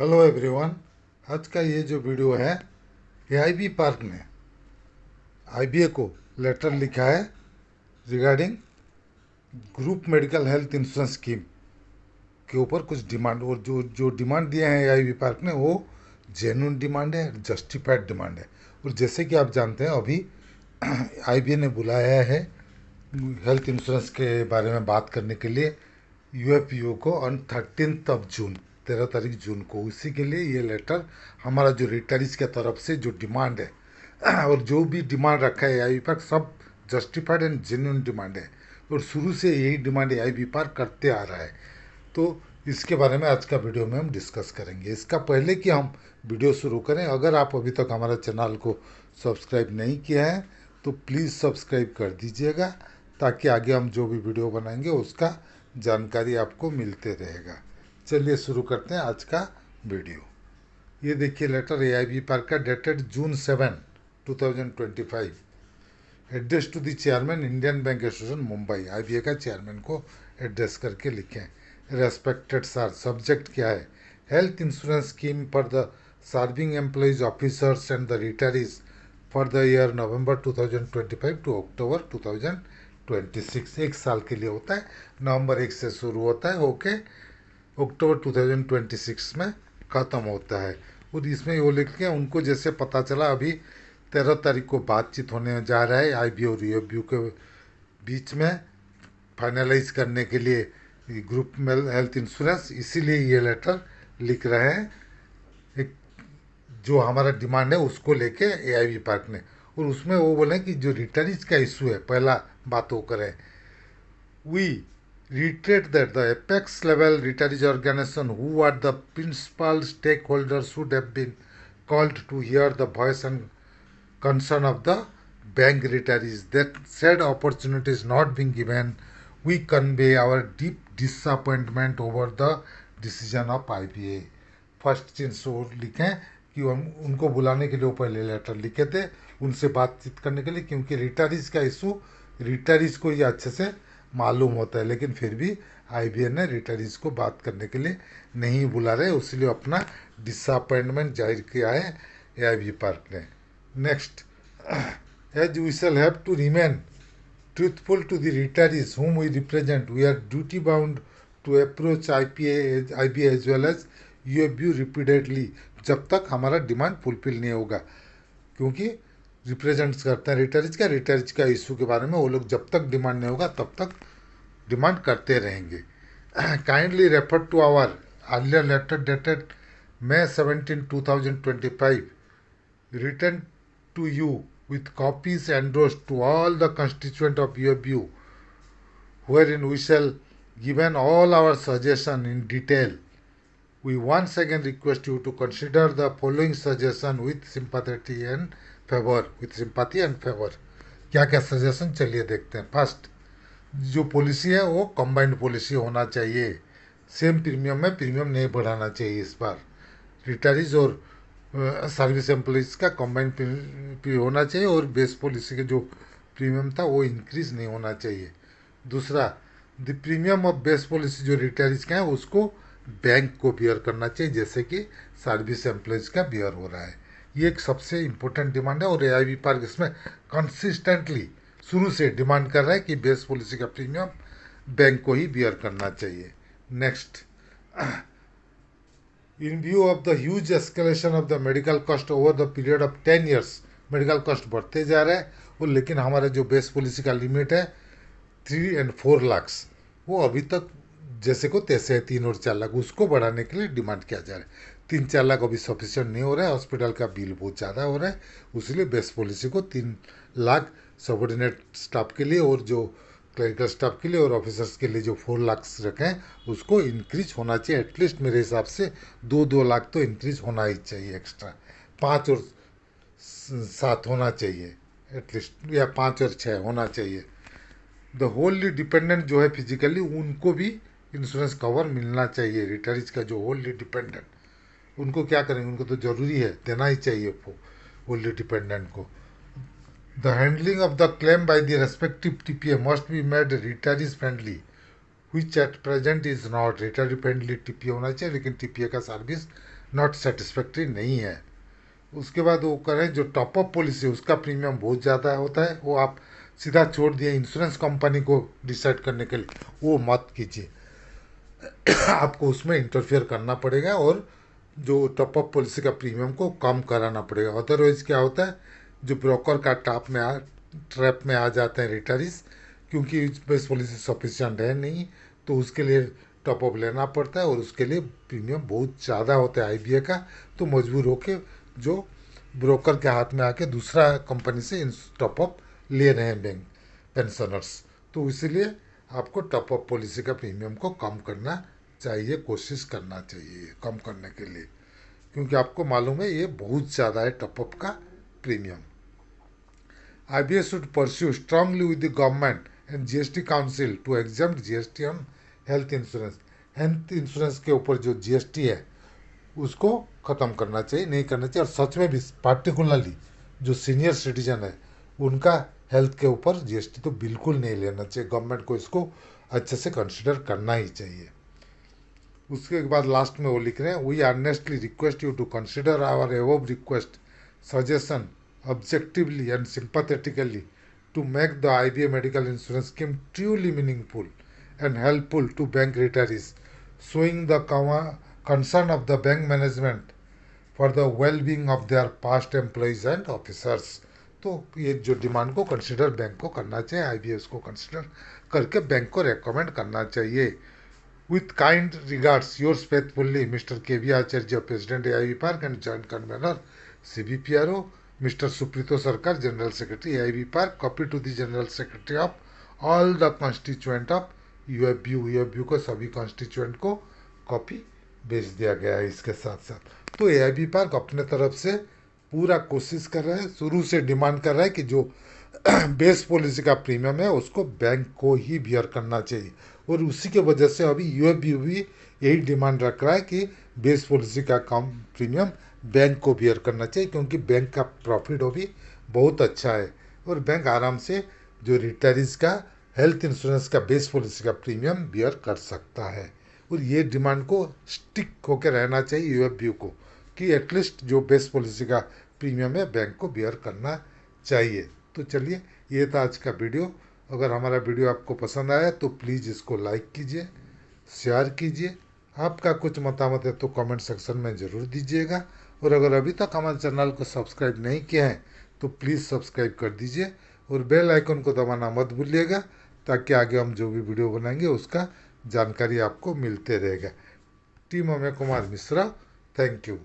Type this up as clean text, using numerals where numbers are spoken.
Hello everyone. आज का ये जो वीडियो है, एआईबी पार्क ने आईबीए को लेटर लिखा है regarding group medical health insurance scheme के ऊपर कुछ डिमांड। और जो जो डिमांड दिए हैं एआईबी पार्क ने, वो जेन्युइन डिमांड है, जस्टिफाइड डिमांड है। और जैसे कि आप जानते हैं, अभी आईबीए ने बुलाया है हेल्थ इंश्योरेंस के बारे में बात करने के लिए यूएफपीओ को ऑन 13 जून, 13 तारीख जून को। इसी के लिए ये लेटर हमारा जो रिटायरीज के तरफ से जो डिमांड है और जो भी डिमांड रखा है आई पार्क, सब जस्टिफाइड एंड जेन्युइन डिमांड है। और शुरू से यही डिमांड आई पार्क करते आ रहा है। तो इसके बारे में आज का वीडियो में हम डिस्कस करेंगे। इसका पहले कि हम वीडियो शुरू करें, अगर आप अभी तक हमारे चैनल को सब्सक्राइब नहीं किया है तो प्लीज़ सब्सक्राइब कर दीजिएगा, ताकि आगे हम जो भी वीडियो बनाएंगे उसका जानकारी आपको मिलते रहेगा। चलिए शुरू करते हैं आज का वीडियो। ये देखिए लेटर एआईबी पार्क का, dated June 7, 2025। Address to the chairman, Indian Bank Association Mumbai. IBA का चेयरमैन को एड्रेस करके लिखें। रेस्पेक्टेड सर, सब्जेक्ट क्या है? Health insurance scheme for the serving employees officers and the retirees for the year November 2025 to October 2026। एक साल के लिए होता है। नवंबर 1 से शुरू होता है, ओके, अक्टूबर 2026 में ख़त्म होता है। और इसमें वो लिख के उनको जैसे पता चला, अभी 13 तारीख को बातचीत होने जा रहा है आईबी और यूएफबीयू के बीच में, फाइनलाइज करने के लिए ग्रुप में हेल्थ इंश्योरेंस। इसीलिए ये लेटर लिख रहे हैं, एक जो हमारा डिमांड है उसको लेके एआईबी पार्क ने। और उसमें वो बोले कि जो रिटायरीज का इशू है, पहला बात वो करें। We reiterate that the apex level retirees organization, who are the principal stakeholders, should have been called to hear the voice and concern of the bank retirees. That said opportunity is not being given. We convey our deep disappointment over the decision of IBA. First चीज वो लिखें कि हम उनको बुलाने के लिए वो पहले लेटर लिखे थे, उनसे बातचीत करने के लिए, क्योंकि रिटायरीज का इशू रिटायरीज को ये अच्छे से मालूम होता है। लेकिन फिर भी आईबीए ने रिटायरीज को बात करने के लिए नहीं बुला रहे, इसलिए अपना डिसअपॉइंटमेंट जाहिर किया है एआईबी पार्क ने। Next, as we shall have to remain truthful to the retirees whom we represent, we are duty bound to approach IBA as well as UFBU repeatedly, जब तक हमारा डिमांड फुलफिल नहीं होगा। क्योंकि रिप्रेजेंट्स करते हैं retirees का इशू के बारे में, वो लोग जब तक डिमांड नहीं होगा तब तक डिमांड करते रहेंगे। Kindly refer to our earlier letter dated May 17, 2025, written to you with copies endorsed to all the constituent of UFU, wherein we shall given all our suggestion in detail. We once again request you to consider the following suggestion with sympathy and favor. With sympathy and favor. क्या क्या suggestion, चलिए देखते हैं। First, जो policy है वो combined policy होना चाहिए। सेम प्रीमियम में प्रीमियम नहीं बढ़ाना चाहिए इस बार। रिटायरीज और सर्विस एम्प्लॉइज का कंबाइंड होना चाहिए, और बेस पॉलिसी के जो प्रीमियम था वो इंक्रीज नहीं होना चाहिए। दूसरा, the premium of base policy जो रिटायरीज का है उसको बैंक को बियर करना चाहिए, जैसे कि सर्विस एम्प्लॉइज का बियर हो रहा है। ये एक सबसे इम्पोर्टेंट डिमांड है, और एआईबी पार्क इसमें कंसिस्टेंटली शुरू से डिमांड कर रहा है कि बेस पॉलिसी का प्रीमियम बैंक को ही बियर करना चाहिए। Next, in view of the huge escalation of the medical cost over the period of 10 years, medical cost बढ़ते जा रहे हैं। और लेकिन हमारा जो बेस पॉलिसी का लिमिट है 3 और 4 लाख, वो अभी तक जैसे को तैसे है, 3 और 4 लाख, उसको बढ़ाने के लिए डिमांड किया जा रहा है। 3-4 लाख अभी सफिशियंट नहीं हो रहा है, हॉस्पिटल का बिल बहुत ज़्यादा हो रहा है, इसलिए बेस पॉलिसी को 3 लाख सबॉर्डिनेट स्टाफ के लिए, और जो क्लरिकल स्टाफ के लिए और ऑफिसर्स के लिए जो 4 लाख रखें, उसको इंक्रीज होना चाहिए। एटलीस्ट मेरे हिसाब से 2-2 लाख तो इंक्रीज होना ही चाहिए एक्स्ट्रा। 5 और 7 होना चाहिए एटलीस्ट, या 5 और 6 होना चाहिए। द होल्ली डिपेंडेंट जो है फिजिकली, उनको भी इंश्योरेंस कवर मिलना चाहिए। रिटायरीज का जो होल्ली डिपेंडेंट, उनको क्या करेंगे, उनको तो ज़रूरी है, देना ही चाहिए होल्ली डिपेंडेंट को। The handling of the claim by the respective TPA must be made retirees friendly, which at present is not। Retiree friendly TPA होना चाहिए, लेकिन टीपीए का सर्विस नॉट सेटिस्फैक्ट्री नहीं है। उसके बाद वो करें जो टॉपअप पॉलिसी है उसका प्रीमियम बहुत ज़्यादा होता है, वो आप सीधा छोड़ दिए इंश्योरेंस कंपनी को डिसाइड करने के लिए, वो मत कीजिए। आपको उसमें इंटरफेयर करना पड़ेगा और जो टॉपअप पॉलिसी का प्रीमियम को कम कराना पड़ेगा। अदरवाइज क्या होता है, जो ब्रोकर का ट्रैप में आ जाते हैं रिटायरीज, क्योंकि बेस पॉलिसी सफिशिएंट है नहीं, तो उसके लिए टॉपअप लेना पड़ता है और उसके लिए प्रीमियम बहुत ज़्यादा होता है आईबीए का, तो मजबूर होके जो ब्रोकर के हाथ में आके दूसरा कंपनी से टॉपअप ले रहे हैं बैंक पेंशनर्स। तो इसीलिए आपको टॉपअप पॉलिसी का प्रीमियम को कम करना चाहिए, कोशिश करना चाहिए कम करने के लिए, क्योंकि आपको मालूम है ये बहुत ज़्यादा है टॉपअप का premium. IBA should pursue strongly with the government and GST Council to exempt GST on health insurance। Health insurance के ऊपर जो जीएसटी है उसको ख़त्म करना चाहिए, नहीं करना चाहिए। और सच में भी पार्टिकुलरली जो सीनियर सिटीजन है उनका हेल्थ के ऊपर जीएसटी तो बिल्कुल नहीं लेना चाहिए। गवर्नमेंट को इसको अच्छे से कंसिडर करना ही चाहिए। उसके बाद लास्ट में वो लिख रहे हैं, we earnestly request you to consider our above request suggestion objectively and sympathetically to make the IBA medical insurance scheme truly meaningful and helpful to bank retirees, showing the concern of the bank management for the well-being of their past employees and officers। तो ये जो demand को consider bank को करना चाहिए, IBS को consider करके bank को रेकमेंड करना चाहिए। With kind regards yours faithfully mister K V. Acharya, president AIB park and joint convenor CBPRO, Mr. Suprito Sarkar, General Secretary AIB Park, copy to the General Secretary of all the constituent of UFBU। UFBU को सभी constituent को copy भेज दिया गया है इसके साथ साथ। तो AIB पार्क अपने तरफ से पूरा कोशिश कर रहा है, शुरू से डिमांड कर रहा है कि जो बेस पॉलिसी का प्रीमियम है उसको बैंक को ही बियर करना चाहिए, और उसी के वजह से अभी यूएफबीयू भी यही डिमांड रख रहा है कि बेस पॉलिसी का कम प्रीमियम बैंक को बियर करना चाहिए, क्योंकि बैंक का प्रॉफिट भी बहुत अच्छा है और बैंक आराम से जो रिटायरीज का हेल्थ इंश्योरेंस का बेस पॉलिसी का प्रीमियम बियर कर सकता है। और ये डिमांड को स्टिक होकर रहना चाहिए यूएफबीयू को कि एटलीस्ट जो बेस पॉलिसी का प्रीमियम है बैंक को बियर करना चाहिए। तो चलिए, ये था आज का वीडियो। अगर हमारा वीडियो आपको पसंद आया तो प्लीज़ इसको लाइक कीजिए, शेयर कीजिए। आपका कुछ मतामत है तो कमेंट सेक्शन में ज़रूर दीजिएगा। और अगर अभी तक हमारे चैनल को सब्सक्राइब नहीं किया है तो प्लीज़ सब्सक्राइब कर दीजिए और बेल आइकन को दबाना मत भूलिएगा, ताकि आगे हम जो भी वीडियो बनाएंगे उसका जानकारी आपको मिलते रहेगा। Team Amay Kumar Mishra, thank you.